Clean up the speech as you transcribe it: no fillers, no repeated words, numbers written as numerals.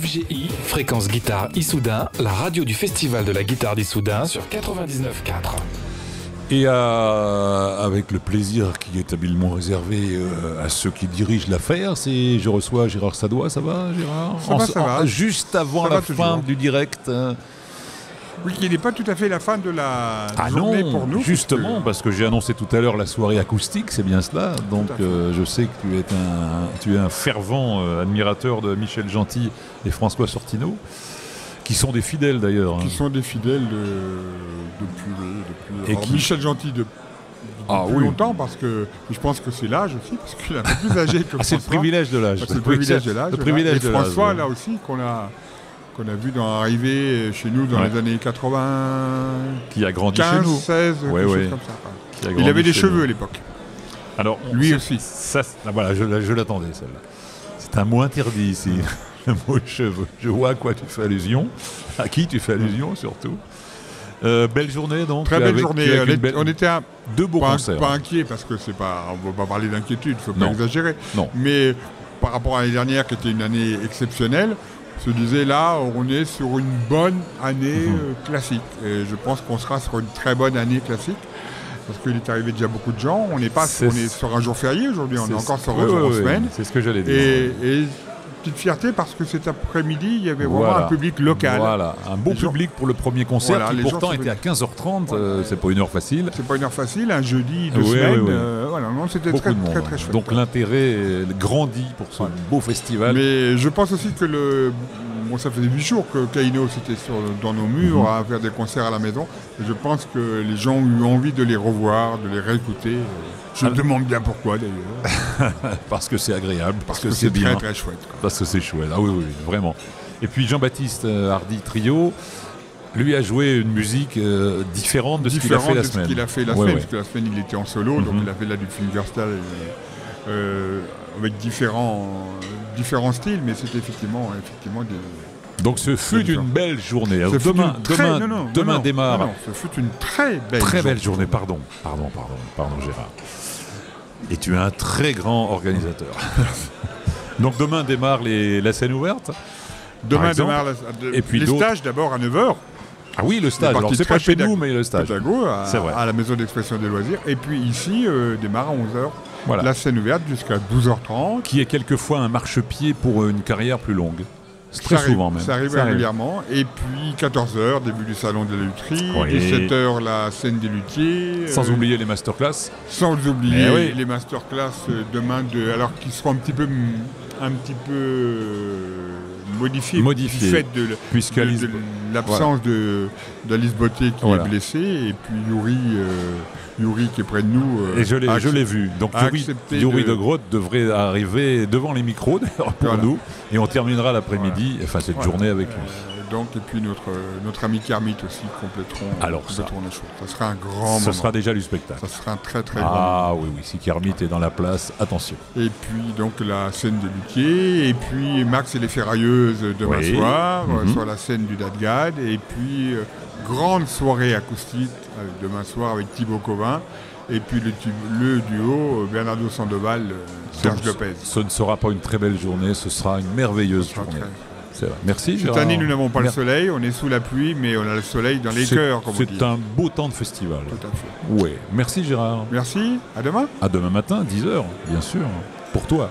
FGI, Fréquence Guitare Issoudun, la radio du Festival de la Guitare d'Issoudun sur 99.4. Et avec le plaisir qui est habilement réservé à ceux qui dirigent l'affaire, je reçois Gérard Sadois. Ça va, Gérard? Ça va. Juste avant la fin du direct. Oui, qui n'est pas tout à fait la fin de la journée pour nous. Justement, parce que j'ai annoncé tout à l'heure la soirée acoustique, c'est bien cela. Donc je sais que tu es un fervent admirateur de Michel Gentil et François Sortino, qui sont des fidèles d'ailleurs. Qui sont des fidèles depuis alors, Michel Gentil depuis longtemps, parce que je pense que c'est l'âge aussi, parce qu'il est un peu plus âgé que François. C'est le privilège de l'âge. C'est le privilège de l'âge. Et François, là aussi, qu'on a vu arriver chez nous dans les années 80. Qui a grandi chez nous. 16, quelque chose comme ça. Il avait des cheveux à l'époque. Alors, lui aussi. Voilà, je l'attendais, celle-là. C'est un mot interdit ici, le mot cheveux. Je vois à quoi tu fais allusion, à qui tu fais allusion surtout. Belle journée donc. Très belle journée. On était deux beaux concerts. Pas inquiets, parce que c'est pas. On ne va pas parler d'inquiétude, il ne faut pas exagérer. Non. Mais par rapport à l'année dernière, qui était une année exceptionnelle, se disait là, on est sur une bonne année classique. Et je pense qu'on sera sur une très bonne année classique. Parce qu'il est arrivé déjà beaucoup de gens. On est sur un jour férié aujourd'hui, on est encore sur un jour en semaine. C'est ce que j'allais dire. Et petite fierté parce que cet après-midi, il y avait vraiment un public local. Voilà, un beau public pour le premier concert qui pourtant était à 15h30. C'est pas une heure facile. C'est pas une heure facile, un jeudi de semaine. C'était très chouette. Donc l'intérêt grandit pour ce beau festival. Mais je pense aussi que ça faisait 8 jours que Kaino était dans nos murs à faire des concerts à la maison. Et je pense que les gens ont eu envie de les revoir, de les réécouter. Je me demande bien pourquoi d'ailleurs. Parce que c'est agréable, parce que c'est bien. Très très chouette. Parce que c'est chouette, oui, vraiment. Et puis Jean-Baptiste Hardy Trio, lui a joué une musique différente de ce qu'il a fait la semaine. Parce que la semaine il était en solo, donc il a fait là du fingerstyle avec différents styles, mais c'était effectivement des... Donc ce fut une belle journée. Demain démarre. Non, ce fut une très belle journée. Pardon Gérard. Et tu es un très grand organisateur. Donc demain démarre la scène ouverte. Demain démarre les stages d'abord à 9h. Ah oui, le stage. Alors c'est pas chez nous, mais le stage. C'est vrai. À la maison d'expression des loisirs. Et puis ici, démarre à 11h. Voilà. La scène ouverte jusqu'à 12h30. Qui est quelquefois un marchepied pour une carrière plus longue. Très souvent même. Ça arrive régulièrement. Et puis 14h, début du salon de la lutherie. 17h, la scène des luthiers. Sans oublier les masterclass. Sans oublier les masterclass demain, alors qui seront un petit peu modifiés du fait de l'absence d'Alice Botté qui est blessée. Et puis Yuri qui est près de nous. Et je l'ai vu. Donc Yuri de Grotte devrait arriver devant les micros d'ailleurs pour nous. Et on terminera l'après-midi, cette journée avec lui. Et puis notre ami Kermit aussi compléteront la chose. Ça sera un grand moment. Ce sera déjà du spectacle. Ça sera un très très grand moment. Ah oui, si Kermit est dans la place, attention. Et puis donc la scène des luthiers, et puis Max et les ferrailleuses demain soir, sur la scène du Dadgad, et puis grande soirée acoustique demain soir avec Thibaut Covin, et puis le duo Bernardo Sandoval, Serge Lopez. Ce ne sera pas une très belle journée, ce sera une merveilleuse journée. C'est vrai. Merci Cette année, nous n'avons pas le soleil, on est sous la pluie, mais on a le soleil dans les cœurs, comme on dit. C'est un beau temps de festival. Tout à fait. Oui. Merci Gérard. Merci, à demain. À demain matin, 10h, bien sûr, pour toi.